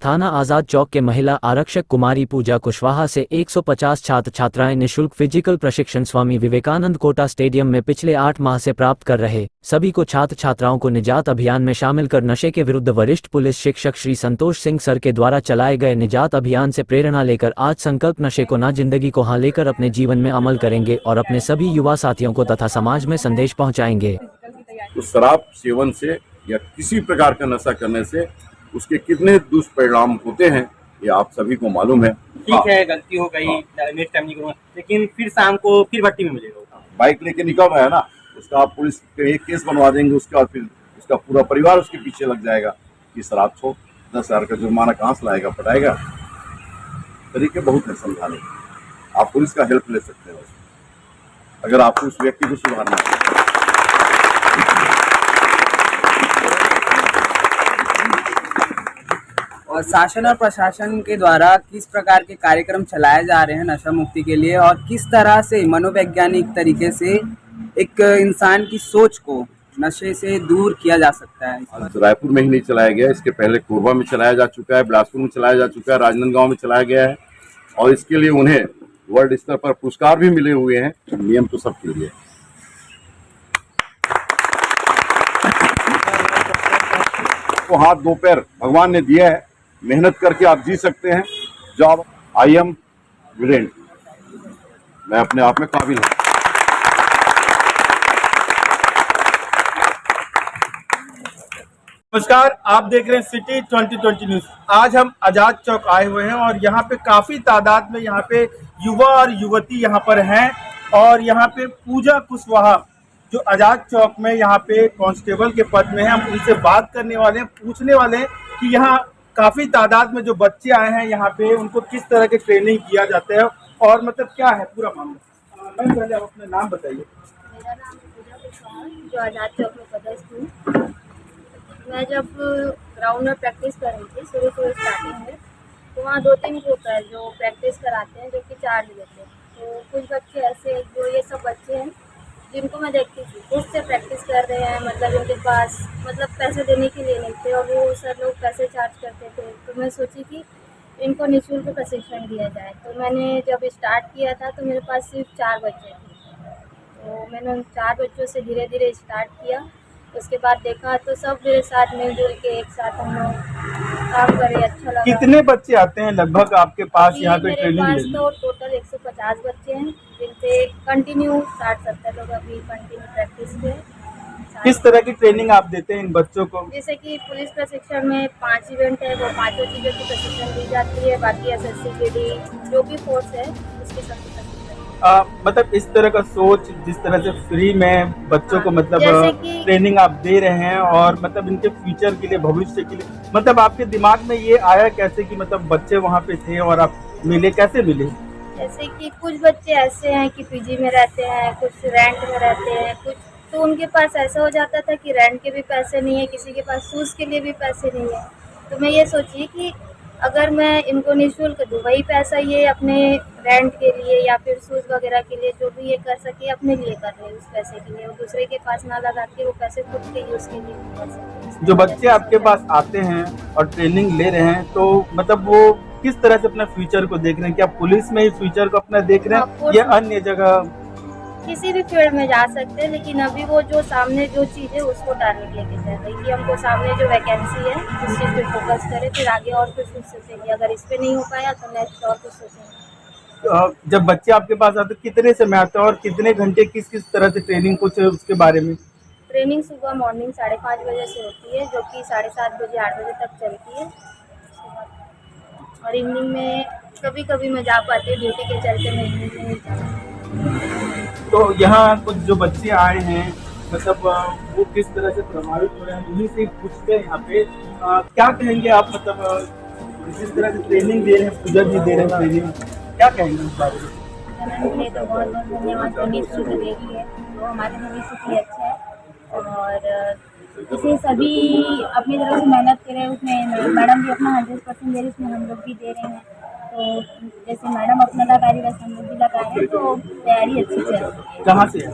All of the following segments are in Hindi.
थाना आज़ाद चौक के महिला आरक्षक कुमारी पूजा कुशवाहा से 150 छात्र छात्राएं निःशुल्क फिजिकल प्रशिक्षण स्वामी विवेकानंद कोटा स्टेडियम में पिछले 8 माह से प्राप्त कर रहे। सभी को छात्र छात्राओं को निजात अभियान में शामिल कर नशे के विरुद्ध वरिष्ठ पुलिस शिक्षक श्री संतोष सिंह सर के द्वारा चलाए गए निजात अभियान से प्रेरणा लेकर आज संकल्प नशे को ना जिंदगी को हाँ लेकर अपने जीवन में अमल करेंगे और अपने सभी युवा साथियों को तथा समाज में संदेश पहुँचाएंगे। तो शराब सेवन से या किसी प्रकार का नशा करने से उसके कितने दुष्परिणाम होते हैं ये आप सभी को मालूम है। ठीक है, गलती हो गई, नेक्स्ट टाइम नहीं करूँगा, लेकिन फिर शाम को फिर भट्टी में मिलेगा। बाइक लेके निकल रहा है ना, उसका आप पुलिस के एक केस बनवा देंगे, उसके बाद फिर उसका पूरा परिवार उसके पीछे लग जाएगा कि शराब छोड़, 10,000 का जुर्माना कहाँ से लाएगा, पटाएगा। तरीके बहुत है समझाने, आप पुलिस का हेल्प ले सकते हैं अगर आपको उस व्यक्ति को सुधारना है। और शासन और प्रशासन के द्वारा किस प्रकार के कार्यक्रम चलाए जा रहे हैं नशा मुक्ति के लिए और किस तरह से मनोवैज्ञानिक तरीके से एक इंसान की सोच को नशे से दूर किया जा सकता है। रायपुर में ही नहीं चलाया गया, इसके पहले कोरबा में चलाया जा चुका है, बिलासपुर में चलाया जा चुका है, राजनांदगांव में चलाया गया है और इसके लिए उन्हें वर्ल्ड स्तर पर पुरस्कार भी मिले हुए हैं। नियम तो सबके लिए। तो हाथ दो पैर भगवान ने दिया है, मेहनत करके आप जी सकते हैं। जॉब आई एम विलेंट, मैं अपने आप में काबिल हूं। नमस्कार, आप देख रहे हैं सिटी 2020 न्यूज। आज हम आजाद चौक आए हुए हैं और यहाँ पे काफी तादाद में यहाँ पे युवा और युवती यहाँ पर हैं और यहाँ पे पूजा कुशवाहा जो आजाद चौक में यहाँ पे कांस्टेबल के पद में है, हम उनसे बात करने वाले हैं, पूछने वाले हैं कि यहाँ काफी तादाद में जो बच्चे आए हैं यहाँ पे उनको किस तरह के ट्रेनिंग किया जाता है और मतलब क्या है पूरा मामला। मैम पहले आप अपना नाम बताइए। मेरा नाम पूजा कुशवाहा, जो आजाद चौक में पदस्थ हूँ। मैं जब ग्राउंड में प्रैक्टिस कर रही थी शुरू स्टार्टिंग में, तो वहाँ 2-3 ग्रुप है जो प्रैक्टिस कराते हैं, जो कि चार्ज लेते हैं। तो कुछ बच्चे ऐसे जो ये सब बच्चे हैं जिनको मैं देखती थी खुद से प्रैक्टिस कर रहे हैं, मतलब इनके पास मतलब पैसे देने के लिए नहीं थे और वो सर लोग पैसे चार्ज करते थे। तो मैं सोची कि इनको निःशुल्क प्रशिक्षण दिया जाए। तो मैंने जब स्टार्ट किया था तो मेरे पास सिर्फ 4 बच्चे थे, तो मैंने उन 4 बच्चों से धीरे धीरे स्टार्ट किया। उसके बाद देखा तो सब मेरे साथ मिलजुल के एक साथ हम लोग काम करे, अच्छा लगा। कितने बच्चे आते हैं लगभग आपके पास यहाँ पे ट्रेनिंग लेने? मेरे पास तो टोटल 150 बच्चे हैं, जिनसे कंटिन्यू 60-70 लोग अभी कंटिन्यू प्रैक्टिस पे। किस तरह की ट्रेनिंग आप देते हैं इन बच्चों को? जैसे कि पुलिस प्रशिक्षण में 5 इवेंट है, वो 5 चीज़ों की प्रशिक्षण दी जाती है। बाकी SSC GD जो भी फोर्स है उसके सब प्रशिक्षण। मतलब इस तरह का सोच, जिस तरह से फ्री में बच्चों को मतलब ट्रेनिंग आप दे रहे हैं और मतलब इनके फ्यूचर के लिए, भविष्य के लिए, मतलब आपके दिमाग में ये आया कैसे कि मतलब बच्चे वहाँ पे थे और आप मिले, कैसे मिले? जैसे कि कुछ बच्चे ऐसे हैं कि PG में रहते हैं, कुछ रेंट में रहते हैं, कुछ तो उनके पास ऐसा हो जाता था कि रेंट के भी पैसे नहीं है, किसी के पास शूज़ के लिए भी पैसे नहीं है। तो मैं ये सोची कि अगर मैं इनको निःशुल्क दूँ, वही पैसा ये अपने रेंट के लिए या फिर शूज़ वगैरह के लिए जो भी ये कर सके अपने लिए कर ले, उस पैसे के लिए, और दूसरे के पास ना लगा के वो पैसे खुद के यूज़ के लिए कर सके। जो बच्चे आपके पास आते हैं और ट्रेनिंग ले रहे हैं तो मतलब वो किस तरह से अपना फ्यूचर को देख रहे हैं? क्या पुलिस में ही फ्यूचर को अपना देख रहे हैं या अन्य जगह? किसी भी फील्ड में जा सकते हैं, लेकिन अभी वो जो सामने जो चीज़ है उसको टारगेट लेके चल रही है कि हमको सामने जो वैकेंसी है उस चीज़ पे फोकस करें, फिर आगे और कुछ सोचेंगे। अगर इस पे नहीं हो पाया तो नेक्स्ट और कुछ सोचेंगे। जब बच्चे आपके पास आते कितने समय आते हैं और कितने घंटे किस किस तरह से ट्रेनिंग, कुछ उसके बारे में? ट्रेनिंग सुबह मॉर्निंग 5:30 बजे से होती है, जो कि 7:30 बजे 8 बजे तक चलती है, और इवनिंग में कभी कभी मैं जा पाती हूँ, ड्यूटी के चलते मैं इवनिंग में नहीं जाती। तो यहाँ कुछ जो बच्चे आए हैं मतलब वो किस तरह से प्रभावित हो रहे हैं, उन्हीं से पूछते हैं यहाँ पे क्या कहेंगे आप? मतलब जिस तरह से ट्रेनिंग दे रहे हैं, पूजा जी दे रहे हैं ट्रेनिंग, क्या कहेंगे उस बारे में? मैंने तो बहुत बहुत धन्यवाद मनीष जी को दे दी है, तो हमारे भविष्य के लिए अच्छा है और इसे सभी अपनी तरफ से मेहनत करें। उसमें मैडम भी अपना 100% दे रही, उसमें हम लोग भी दे रहे हैं। तो जैसे मैडम अपना लगा रही वैसे हम लोग भी लगा रहे हैं, तो तैयारी अच्छी चल रही है। कहाँ से है?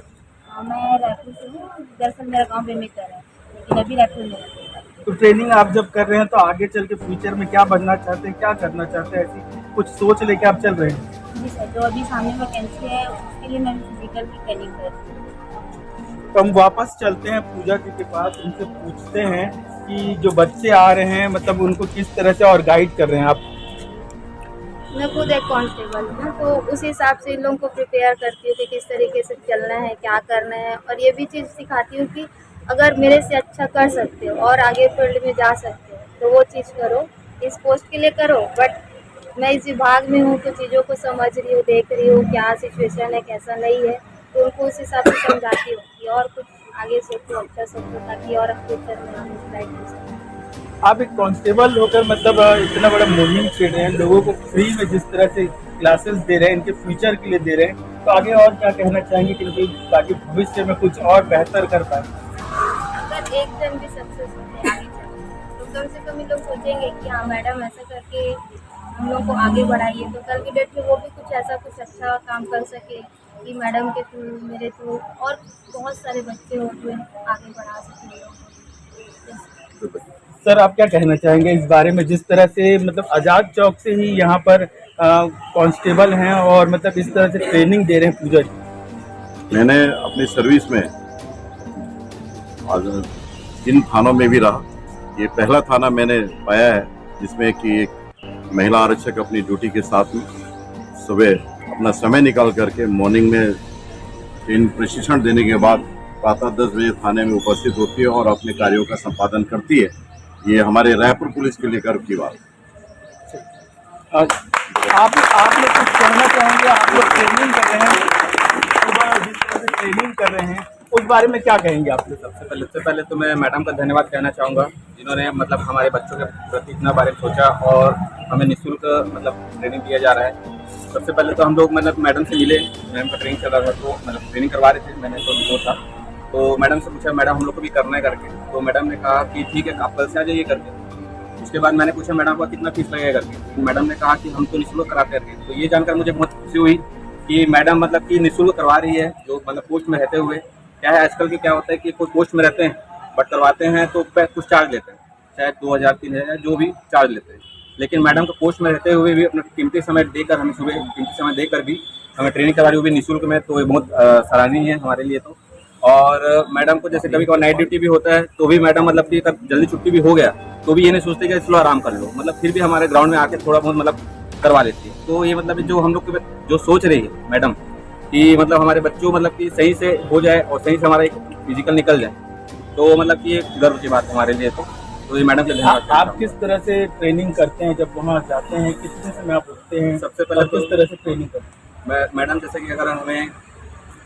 मैं रायपुर से हूँ, दरअसल मेरा गाँव बेमेतर है, लेकिन अभी रायपुर में रहती हूँ। तो ट्रेनिंग आप जब कर रहे हैं तो आगे चल के फ्यूचर में क्या बनना चाहते हैं, क्या करना चाहते हैं, ऐसी कुछ सोच लेके आप चल रहे हैं? जी सर, जो अभी सामने वैकेंसी है उसके लिए मैं फिजिकल की ट्रेनिंग कर रही हूँ। तो हम वापस चलते हैं पूजा जी के पास, उनसे पूछते हैं कि जो बच्चे आ रहे हैं मतलब उनको किस तरह से और गाइड कर रहे हैं आप? मैं खुद एक कांस्टेबल हूँ, तो उस हिसाब से इन लोगों को प्रिपेयर करती हूँ कि किस तरीके से चलना है, क्या करना है, और ये भी चीज़ सिखाती हूँ कि अगर मेरे से अच्छा कर सकते हो और आगे फील्ड में जा सकते हो तो वो चीज़ करो, इस पोस्ट के लिए करो। बट मैं इस विभाग में हूँ तो चीज़ों को समझ रही हूँ, देख रही हूँ क्या सिचुएशन है, कैसा नहीं है, तो उनको उस हिसाब से समझाती हूँ कि और कुछ आगे सोचो, अच्छा सोचो, ताकि और फ्यूचर में हम ब्राइट हो सकें। आप एक कांस्टेबल होकर मतलब इतना बड़ा मुहिम छेड़ रहे हैं, लोगों को फ्री में जिस तरह से क्लासेस दे रहे हैं, इनके फ्यूचर के लिए दे रहे हैं, तो आगे और क्या कहना चाहेंगे कि इनके ताकि भविष्य में कुछ और बेहतर कर पाए? अगर एक जन भी सक्सेस होते आगे चल तो कम से कम ये लोग सोचेंगे कि हाँ मैडम ऐसा करके हम लोग को आगे बढ़ाइए, तो कल की डेट में वो भी कुछ ऐसा कुछ अच्छा काम कर सके कि मैडम के थ्रू, मेरे थ्रू और बहुत सारे बच्चे हो जो आगे बढ़ा सकें लोगों को। सर आप क्या कहना चाहेंगे इस बारे में, जिस तरह से मतलब आज़ाद चौक से ही यहाँ पर कांस्टेबल हैं और मतलब इस तरह से ट्रेनिंग दे रहे हैं पूजा जी? मैंने अपनी सर्विस में आज 3 थानों में भी रहा, ये पहला थाना मैंने पाया है जिसमें कि एक महिला आरक्षक अपनी ड्यूटी के साथ में सुबह अपना समय निकाल करके मॉर्निंग में प्रशिक्षण देने के बाद प्रातः 10 बजे थाने में उपस्थित होती है और अपने कार्यों का संपादन करती है। ये हमारे रायपुर पुलिस के लिए गर्व की बात है। आप लोग कुछ कहना चाहेंगे? आप लोग ट्रेनिंग कर रहे हैं, सुबह जिस तरह से ट्रेनिंग कर रहे हैं उस बारे में क्या कहेंगे आप लोग? सबसे पहले तो मैं मैडम का धन्यवाद कहना चाहूँगा जिन्होंने मतलब हमारे बच्चों के प्रति इतना बारे में सोचा और हमें निःशुल्क मतलब ट्रेनिंग दिया जा रहा है। सबसे पहले तो हम लोग मतलब मैडम से मिले, मैम का ट्रेनिंग चल रहा था तो मतलब ट्रेनिंग करवा रहे थे, मैंने तो वो था तो मैडम से पूछा मैडम हम लोग को भी करना है करके, तो मैडम ने कहा कि ठीक है आप कल से आ जाइए करके। उसके बाद मैंने पूछा मैडम का कितना फीस लगेगा करके, तो मैडम ने कहा कि हम तो निःशुल्क कराते करके। तो ये जानकर मुझे बहुत खुशी हुई कि मैडम मतलब कि निःशुल्क करवा रही है, जो मतलब पोस्ट में रहते हुए। क्या है आजकल की क्या होता है कि कोई पोस्ट में रहते हैं बट करवाते हैं तो कुछ चार्ज लेते हैं, चाहे 2000 3000 जो भी चार्ज लेते हैं, लेकिन मैडम को पोस्ट में रहते हुए भी अपना कीमती समय देकर हमें सुबह कीमती समय देकर भी हमें ट्रेनिंग करवा रही हुई निःशुल्क में, तो ये बहुत सराहनीय है हमारे लिए। तो और मैडम को जैसे कभी कभी नाइट ड्यूटी भी होता है तो भी मैडम मतलब कि तब जल्दी छुट्टी भी हो गया तो भी ये नहीं सोचते कि चलो आराम कर लो, मतलब फिर भी हमारे ग्राउंड में आके थोड़ा बहुत मतलब करवा लेती है। तो ये मतलब जो हम लोग जो सोच रही है मैडम कि मतलब हमारे बच्चों मतलब कि सही से हो जाए और सही से हमारा एक फिजिकल निकल जाए, तो मतलब कि एक गर्व की बात है हमारे लिए। तो ये मैडम के धन्यवाद। आप किस तरह से ट्रेनिंग करते हैं जब वहाँ जाते हैं, कितने समय आप उठते हैं? सबसे पहले किस तरह से ट्रेनिंग करते हैं? मैडम जैसे कि अगर हमें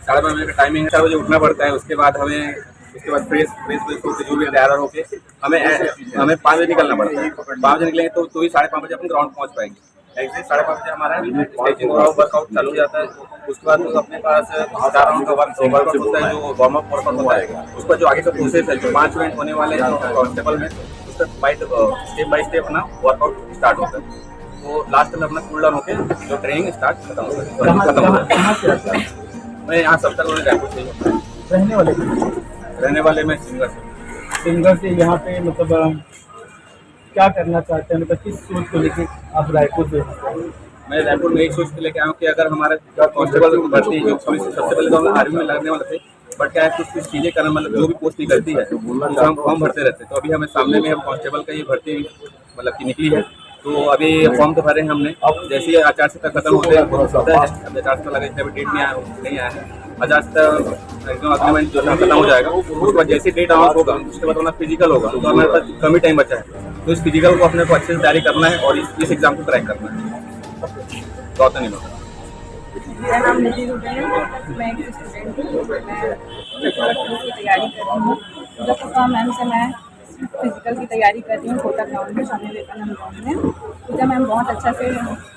5:30 बजे का टाइमिंग है, 4 बजे उठना पड़ता है। उसके बाद फ्रेश होकर जो भी तैयार होके हमें 5 बजे निकलना पड़ता है। 5 बजे निकलेंगे तो ही 5:30 बजे अपन ग्राउंड पहुँच पाएंगे। एग्जैक्ट 5:30 बजे हमारा स्ट्रेचिंग वर्कआउट चालू हो जाता है। उसके बाद अपने पास 4 राउंड का वर्कआउट होता है जो वार्म अप वर्कआउट होता है। उसका जो आगे का प्रोसेस है जो 5 मिनट होने वाले कांस्टेबल में उसका स्टेप बाय स्टेप अपना वर्कआउट स्टार्ट होता है। तो लास्ट में अपना कूल डाउन होकर जो ट्रेनिंग स्टार्ट खत्म होता है। मैं यहाँ सब तक रायपुर से रहने वाले मैं सिंगर से यहाँ पे मतलब क्या करना चाहते हैं, मतलब किस सोच को लेके आप रायपुर से? मैं रायपुर में एक सोच के लेके आया हूँ कि अगर हमारे कांस्टेबल की भर्ती जो सबसे पहले तो हम आर्मी में लगने वाले थे, बट क्या है कुछ चीज़ें करना मतलब जो भी पोस्ट निकलती है तो हम फॉर्म भरते रहते हैं। तो अभी हमें सामने में हम कांस्टेबल का ये भर्ती मतलब की निकली है, तो अभी फॉर्म तो भरे हैं हमने। अब जैसे ही आचार संहिता खत्म होते हैं अब आचार संहिता लगे अभी डेट नहीं आया है। आचार संहिता एकदम अग्रीमेंट जो खत्म हो जाएगा उसके बाद जैसी डेट अनाउंस होगा उसके बाद अपना फिजिकल होगा, तो हमारे पास कम ही टाइम बचा है। तो इस फिजिकल को अपने को अच्छे से तैयारी करना है और इस एग्जाम को क्रैक करना है। गौतम नहीं होगा। मेरा नाम निधि दुबे है, मैं एक स्टूडेंट हूँ। मैं की तैयारी कर रही हूँ। पूजा मैम से मैं फिजिकल की तैयारी कर रही हूँ कोटा ग्राउंड में, स्वामी विवेकानंद ग्राउंड में। पूजा मैम बहुत अच्छा से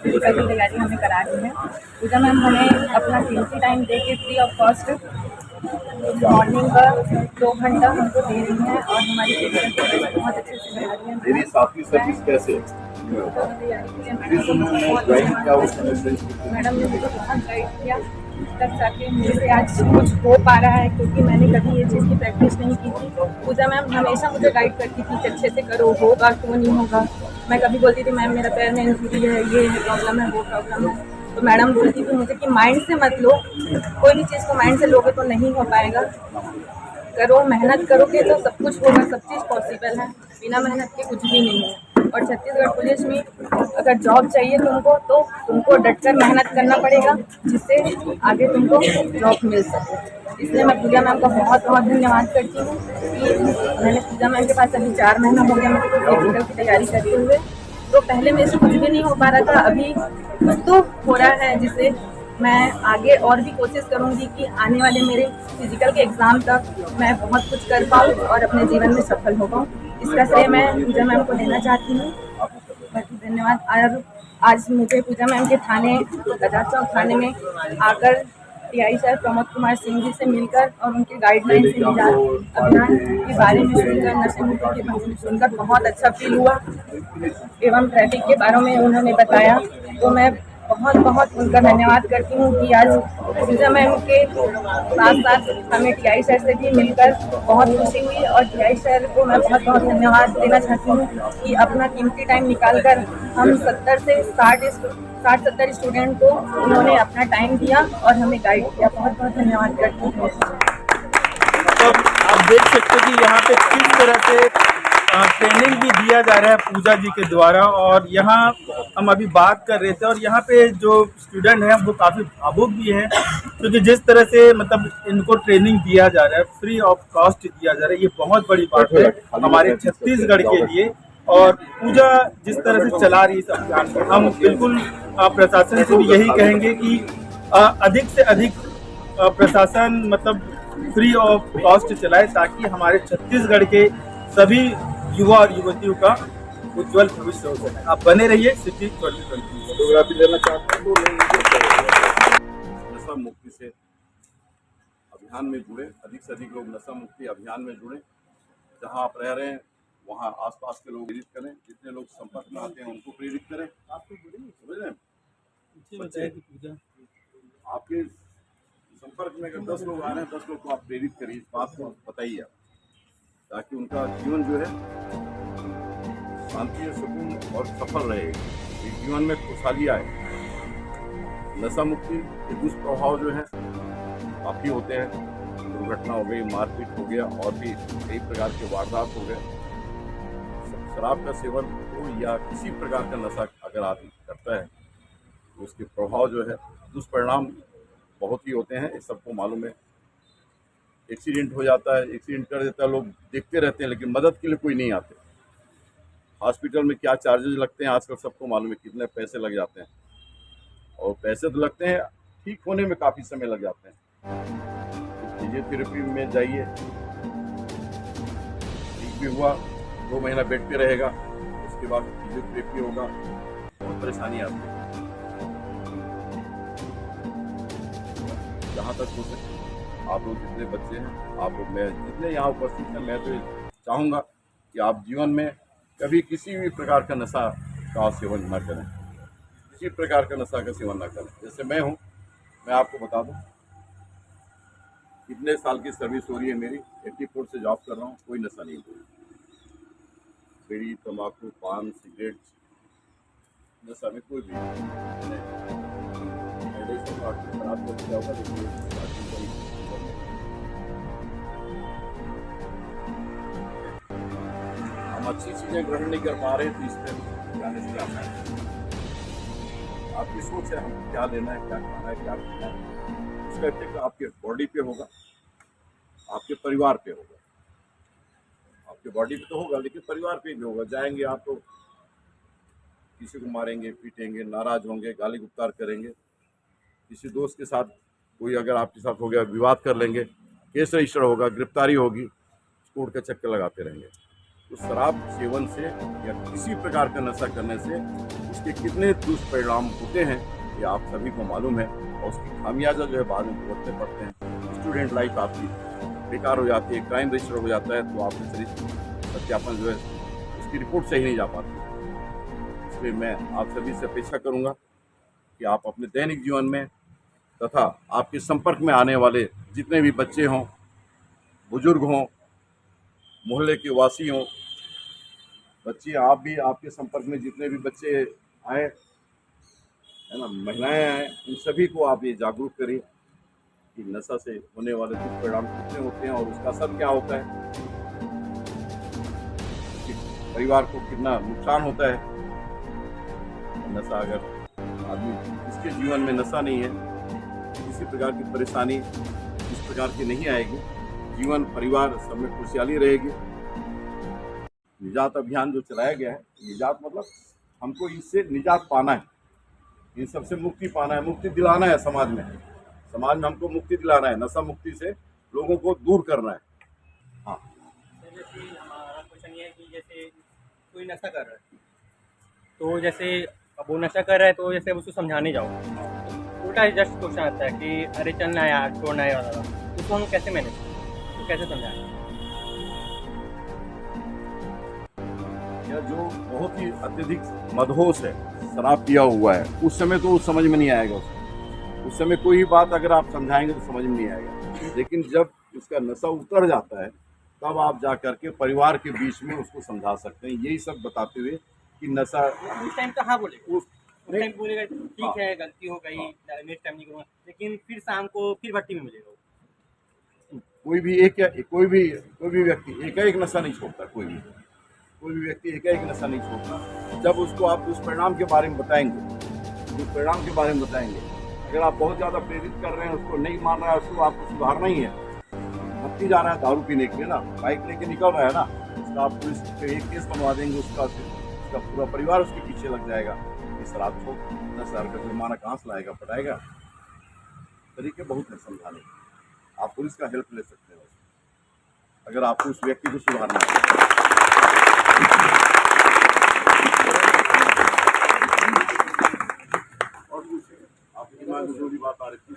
फिजिकल की तैयारी हमें करा रही है। पूजा मैम हमें अपना कीमती टाइम दे के फ्री ऑफ कॉस्ट मॉर्निंग का 2 घंटा हमको दे रही हैं और हमारी फिजिकल की तैयारी बहुत अच्छे से करा रही हैं। मेरी साथी सर्विस कैसे मैडम ने मुझे बहुत गाइड किया। तब जाके मेरे से आज कुछ हो पा रहा है, क्योंकि मैंने कभी ये चीज़ की प्रैक्टिस नहीं की थी। पूजा मैम हमेशा मुझे गाइड करती थी कि अच्छे से करो, होगा क्यों नहीं होगा। मैं कभी बोलती थी मैम मेरा पैर में इंजरी है, ये प्रॉब्लम है, वो प्रॉब्लम है, तो मैडम बोलती थी मुझे कि माइंड से मत लो, कोई भी चीज़ को माइंड से लोगे तो नहीं हो पाएगा। करो, मेहनत करोगे तो सब कुछ होगा, सब चीज़ पॉसिबल है, बिना मेहनत के कुछ भी नहीं है। और छत्तीसगढ़ पुलिस में अगर जॉब चाहिए तुमको तो तुमको डटकर मेहनत करना पड़ेगा, जिससे आगे तुमको जॉब मिल सके। इसलिए मैं पूजा मैम का बहुत बहुत धन्यवाद करती हूँ कि मैंने पूजा मैम के पास अभी 4 महीना हो गया मेरे को फिजिकल की तैयारी करते हुए। तो पहले मेरे से कुछ भी नहीं हो पा रहा था, अभी कुछ तो हो रहा है, जिससे मैं आगे और भी कोशिश करूंगी कि आने वाले मेरे फिजिकल के एग्ज़ाम तक मैं बहुत कुछ कर पाऊँ और अपने जीवन में सफल हो पाऊँ। इसका श्रेय मैं पूजा मैम को देना चाहती हूँ। बाकी धन्यवाद। और आज मुझे पूजा मैम के थाने, आजाद चौक थाने में आकर टीआई सर प्रमोद कुमार सिंह जी से मिलकर और उनके गाइडलाइन से निजात अभियान के बारे में सुनकर, नशे मुक्ति के बारे में सुनकर बहुत अच्छा फील हुआ एवं ट्रैफिक के बारे में उन्होंने बताया। तो मैं बहुत बहुत उनका धन्यवाद करती हूँ कि आज पूजा मैम के साथ साथ हमें टीआई सर से भी मिलकर बहुत खुशी हुई। और टीआई सर को मैं बहुत बहुत धन्यवाद देना चाहती हूँ कि अपना कीमती टाइम निकालकर हम 70 से 60-70 स्टूडेंट को उन्होंने अपना टाइम दिया और हमें गाइड किया। बहुत बहुत धन्यवाद करती हूँ। तो आप देख सकते हैं कि यहाँ पे किस तरह से ट्रेनिंग भी दिया जा रहा है पूजा जी के द्वारा। और यहाँ हम अभी बात कर रहे थे और यहाँ पे जो स्टूडेंट हैं वो काफ़ी भावुक भी हैं, क्योंकि जिस तरह से मतलब इनको ट्रेनिंग दिया जा रहा है, फ्री ऑफ कॉस्ट दिया जा रहा है, ये बहुत बड़ी बात है हमारे छत्तीसगढ़ के लिए। और पूजा जिस तरह से चला रही है इस अभियान को, हम बिल्कुल प्रशासन से भी यही कहेंगे कि अधिक से अधिक प्रशासन मतलब फ्री ऑफ कॉस्ट चलाए, ताकि हमारे छत्तीसगढ़ के सभी युवा और युवतियों का उज्जवल भविष्य हो सके। आप बने रहिए सिटी 2020। फोटोग्राफी लेना चाहते हैं तो नशा मुक्ति से अभियान में जुड़े, अधिक से अधिक लोग नशा मुक्ति अभियान में जुड़े। जहां आप रह रहे हैं वहां आसपास के लोग प्रेरित करें, जितने लोग संपर्क में आते हैं उनको प्रेरित करें। बच्चे आपके संपर्क में अगर 10 लोग आ रहे हैं, 10 लोग को आप प्रेरित करिए, इस बात को बताइए, ताकि उनका जीवन जो है शांति, सुकून और सफल रहे, जीवन में खुशहाली आए। नशा मुक्ति के दुष्प्रभाव जो है काफ़ी होते हैं, दुर्घटना हो गई, मारपीट हो गया और भी कई प्रकार के वारदात हो गए। शराब का सेवन हो या किसी प्रकार का नशा अगर आदमी करता है तो उसके प्रभाव जो है, दुष्परिणाम बहुत ही होते हैं, ये सबको मालूम है। एक्सीडेंट हो जाता है, एक्सीडेंट कर देता है, लोग देखते रहते हैं लेकिन मदद के लिए कोई नहीं आते। हॉस्पिटल में क्या चार्जेस लगते हैं आजकल सबको मालूम है, कितने पैसे लग जाते हैं, और पैसे तो लगते हैं, ठीक होने में काफ़ी समय लग जाते हैं। फिजियोथेरेपी में जाइए, ठीक भी हुआ 2 महीना बेड पे रहेगा, उसके बाद फिजियोथेरेपी होगा, बहुत परेशानी आती है। जहाँ तक हो सके आप लोग जितने बच्चे हैं, आप लोग मैं जितने यहाँ उपस्थित हैं, मैं तो चाहूँगा कि आप जीवन में कभी किसी भी प्रकार का नशा का सेवन न करें, किसी प्रकार का नशा का सेवन न करें। जैसे मैं हूँ, मैं आपको बता दूँ कितने साल की सर्विस हो रही है मेरी, 84 से जॉब कर रहा हूँ, कोई नशा नहीं हुआ। बीड़ी, तम्बाकू, पान, सिगरेट, नशा में कोई भी हम अच्छी चीज़ें ग्रहण नहीं कर पा रहे, तो इस पर जाने से जाना है। आपकी सोच है हम क्या लेना है, क्या खाना है, क्या पीना है, उसका इफेक्ट आपके बॉडी पे होगा, आपके परिवार पे होगा। आपके बॉडी पे तो होगा लेकिन परिवार पे भी होगा। जाएंगे आप तो किसी को मारेंगे, पीटेंगे, नाराज होंगे, गाली गुप्तार करेंगे, किसी दोस्त के साथ कोई अगर आपके साथ हो गया विवाद कर लेंगे, केस रजिस्टर होगा, गिरफ्तारी होगी, कोर्ट का चक्कर लगाते रहेंगे। तो शराब सेवन से या किसी प्रकार का नशा करने से उसके कितने दुष्परिणाम होते हैं ये आप सभी को मालूम है, और उसकी खामियाजा जो है बाद में भुगतने पड़ते हैं। स्टूडेंट लाइफ आपकी बेकार हो जाती है, क्राइम रजिस्टर हो जाता है, तो आपके शरीर सत्यापन जो है उसकी रिपोर्ट सही नहीं जा पाती। इसलिए मैं आप सभी से अपेक्षा करूँगा कि आप अपने दैनिक जीवन में तथा आपके संपर्क में आने वाले जितने भी बच्चे हों, बुजुर्ग हों, मोहल्ले के वासी हों, बच्चे आप भी, आपके संपर्क में जितने भी बच्चे आए है ना, महिलाएं आए, उन सभी को आप ये जागरूक करिए कि नशा से होने वाले दुष्परिणाम कितने होते हैं और उसका असर क्या होता है, कि परिवार को कितना नुकसान होता है। नशा, अगर आदमी, जिसके जीवन में नशा नहीं है, किसी प्रकार की परेशानी इस प्रकार की नहीं आएगी, जीवन परिवार सब में खुशहाली रहेगी। निजात अभियान जो चलाया गया है, निजात मतलब हमको इससे निजात पाना है, इन सबसे मुक्ति पाना है, मुक्ति दिलाना है समाज में हमको मुक्ति दिलाना है, नशा मुक्ति से लोगों को दूर करना है। हाँ, जैसे हमारा क्वेश्चन ये है कि जैसे कोई नशा कर रहा है, तो जैसे अब वो नशा कर रहा है तो जैसे उसको समझाने जाओ तो उल्टा जस्ट क्वेश्चन आता है कि अरे चलना है यार, छोड़ना है वाला, उसको हम कैसे मैनेज करें, तो कैसे समझाएं? या जो बहुत ही अत्यधिक मदहोश है, शराब पिया हुआ है, उस समय तो उस समझ में नहीं आएगा उस समय कोई भी बात अगर आप समझाएंगे तो समझ में नहीं आएगा, लेकिन जब उसका नशा उतर जाता है तब आप जा करके परिवार के बीच में उसको समझा सकते हैं, यही सब बताते हुए कि नशा उस टाइम तो हाँ बोलेगा, उस उस टाइम बोलेगा ठीक है गलती हो गई, नेक्स्ट टाइम नहीं करूँगा, लेकिन फिर शाम को फिर भट्टी में मिलेगा। कोई भी व्यक्ति एकाएक नशा नहीं छोड़ता, कोई भी व्यक्ति एकाएक नशा नहीं छोड़ता। जब उसको आप दुष्परिणाम के बारे में बताएंगे, अगर आप बहुत ज़्यादा प्रेरित कर रहे हैं, उसको नहीं मान रहा है, उसको आपको सुधारना ही है, भट्टी जा रहा है दारू पीने के लिए ना, बाइक लेके निकल रहा है ना, उसका आप पुलिस पे एक केस बनवा देंगे, उसका पूरा परिवार उसके पीछे लग जाएगा कि शराब को 10,000 का जुर्माना कहाँ से लाएगा, पटाएगा। तरीके बहुत है समझाने, आप पुलिस का हेल्प ले सकते हैं अगर आपको उस व्यक्ति को सुधारना है। और आपके दिमाग में जो भी बात आ रही थी,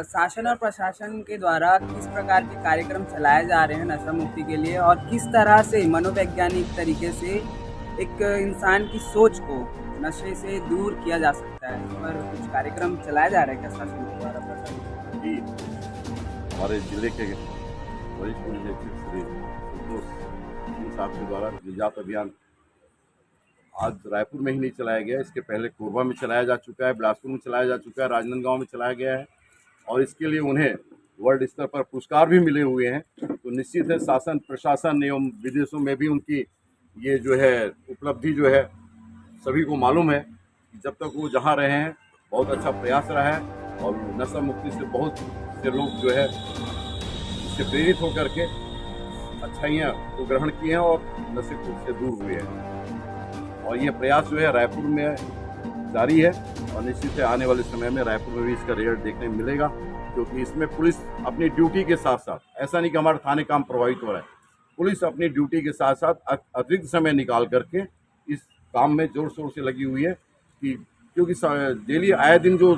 शासन और प्रशासन के द्वारा किस प्रकार के कार्यक्रम चलाए जा रहे हैं नशा मुक्ति के लिए, और किस तरह से मनोवैज्ञानिक तरीके से एक इंसान की सोच को नशे से दूर किया जा सकता है, इस पर कुछ कार्यक्रम चलाए जा रहे हैं क्या शासन के द्वारा, प्रशासन? जी, हमारे जिले के वरिष्ठ पुलिस अधीक्षक श्री संतोष सिंह साहब के द्वारा निजात अभियान आज रायपुर में ही नहीं चलाया गया, इसके पहले कोरबा में चलाया जा चुका है, बिलासपुर में चलाया जा चुका है, राजनांदगांव में चलाया गया है और इसके लिए उन्हें वर्ल्ड स्तर पर पुरस्कार भी मिले हुए हैं। तो निश्चित है शासन प्रशासन एवं विदेशों में भी उनकी ये जो है उपलब्धि जो है सभी को मालूम है कि जब तक वो जहाँ रहे हैं बहुत अच्छा प्रयास रहा है और नशा मुक्ति से बहुत से लोग जो है इससे प्रेरित होकर के अच्छाइयाँ को ग्रहण किए हैं और नशे से दूर हुए हैं। और ये प्रयास जो है रायपुर में जारी है और निश्चित है आने वाले समय में रायपुर में भी इसका रिजल्ट देखने में मिलेगा, क्योंकि इसमें पुलिस अपनी ड्यूटी के साथ साथ, ऐसा नहीं कि हमारे थाने काम प्रभावित हो रहा है, पुलिस अपनी ड्यूटी के साथ साथ अतिरिक्त समय निकाल करके इस काम में जोर शोर से लगी हुई है कि क्योंकि डेली आए दिन जो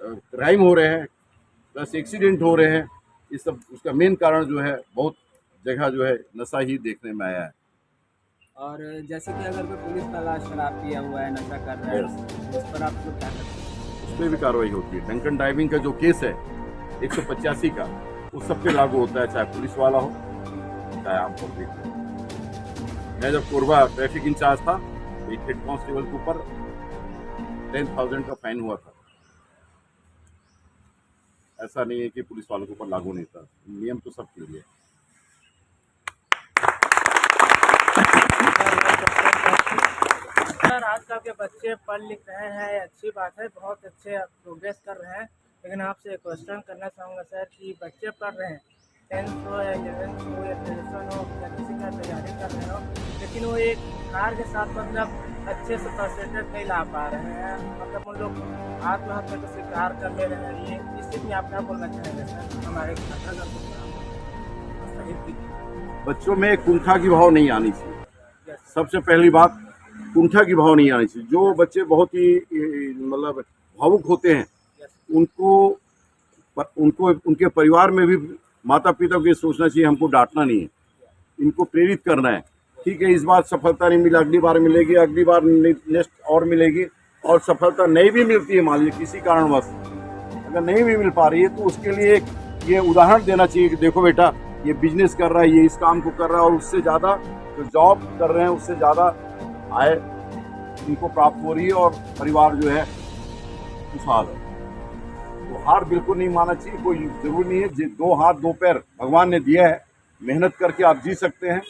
क्राइम हो रहे हैं प्लस एक्सीडेंट हो रहे हैं, इस सब उसका मेन कारण जो है बहुत जगह जो है नशा ही देखने में आया है। और जैसे कि अगर कोई पुलिस वाला शराब पिया हुआ है, नशा कर रहा है, उस पर आप लोग क्या करते हैं? उस पर भी कार्रवाई होती है। ड्रंकन ड्राइविंग का जो केस है 185 का, उस सब पे लागू होता है, चाहे पुलिस वाला हो चाहे आम पब्लिक हो। मैं जब कोरबा ट्रैफिक इंचार्ज था तो एक हेड कांस्टेबल के ऊपर 10,000 का फाइन हुआ था। ऐसा नहीं है कि पुलिस वालों के ऊपर लागू नहीं था, नियम तो सबके लिए। सर आजकल के बच्चे पढ़ लिख रहे हैं, अच्छी बात है, बहुत अच्छे प्रोग्रेस कर रहे हैं, लेकिन आपसे क्वेश्चन करना चाहूँगा सर कि बच्चे पढ़ रहे हैं 10th हो या 11th हो या ग्रेजुएशन हो या किसी का तैयारी कर रहे हो, लेकिन वो एक कार के साथ मतलब अच्छे से परसेंटेज नहीं ला पा रहे हैं, मतलब उन लोग आत्महत्या का शिकार कर ले रहे हैं। ये इस चीज़ में आप क्या बोलना चाहेंगे सर? हमारे बच्चों में कुंठा की भाव नहीं आनी चाहिए, सबसे पहली बात कुंठा की भाव नहीं आनी चाहिए। जो बच्चे बहुत ही मतलब भावुक होते हैं उनको उनके परिवार में भी माता पिता को ये सोचना चाहिए हमको डांटना नहीं है, इनको प्रेरित करना है। ठीक है, इस बार सफलता नहीं मिला, अगली बार मिलेगी, अगली बार नेक्स्ट और मिलेगी, और सफलता नहीं भी मिलती है, मान लीजिए किसी कारणवश अगर नहीं भी मिल पा रही है, तो उसके लिए एक ये उदाहरण देना चाहिए कि देखो बेटा, ये बिजनेस कर रहा है, ये इस काम को कर रहा है, और उससे ज़्यादा जो जॉब कर रहे हैं उससे ज़्यादा आय इनको प्राप्त हो रही है और परिवार जो है खुशहाल है। तो हार बिल्कुल नहीं मानना चाहिए। कोई जरूरी नहीं है, दो हाथ दो पैर भगवान ने दिया है, मेहनत करके आप जी सकते हैं।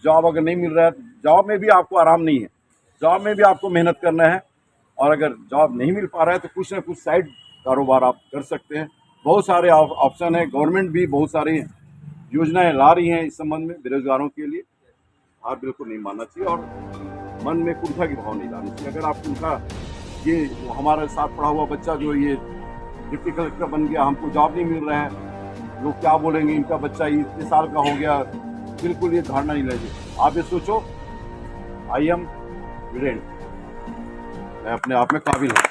जॉब अगर नहीं मिल रहा है, जॉब में भी आपको आराम नहीं है, जॉब में भी आपको मेहनत करना है। और अगर जॉब नहीं मिल पा रहा है तो कुछ ना कुछ साइड कारोबार आप कर सकते हैं। बहुत सारे ऑप्शन है, गवर्नमेंट भी बहुत सारी योजनाएं ला रही हैं इस संबंध में बेरोजगारों के लिए। हार बिल्कुल नहीं मानना चाहिए और मन में कुंठा की भाव नहीं लानी चाहिए। अगर आप कुंठा, ये हमारे साथ पढ़ा हुआ बच्चा जो ये डिप्टी कलेक्टर बन गया, हमको जॉब नहीं मिल रहा है, लोग क्या बोलेंगे, इनका बच्चा इतने साल का हो गया, बिल्कुल ये धारणा नहीं लगे। आप ये सोचो, आई एम विरेंद्र, मैं अपने आप में काबिल हूँ।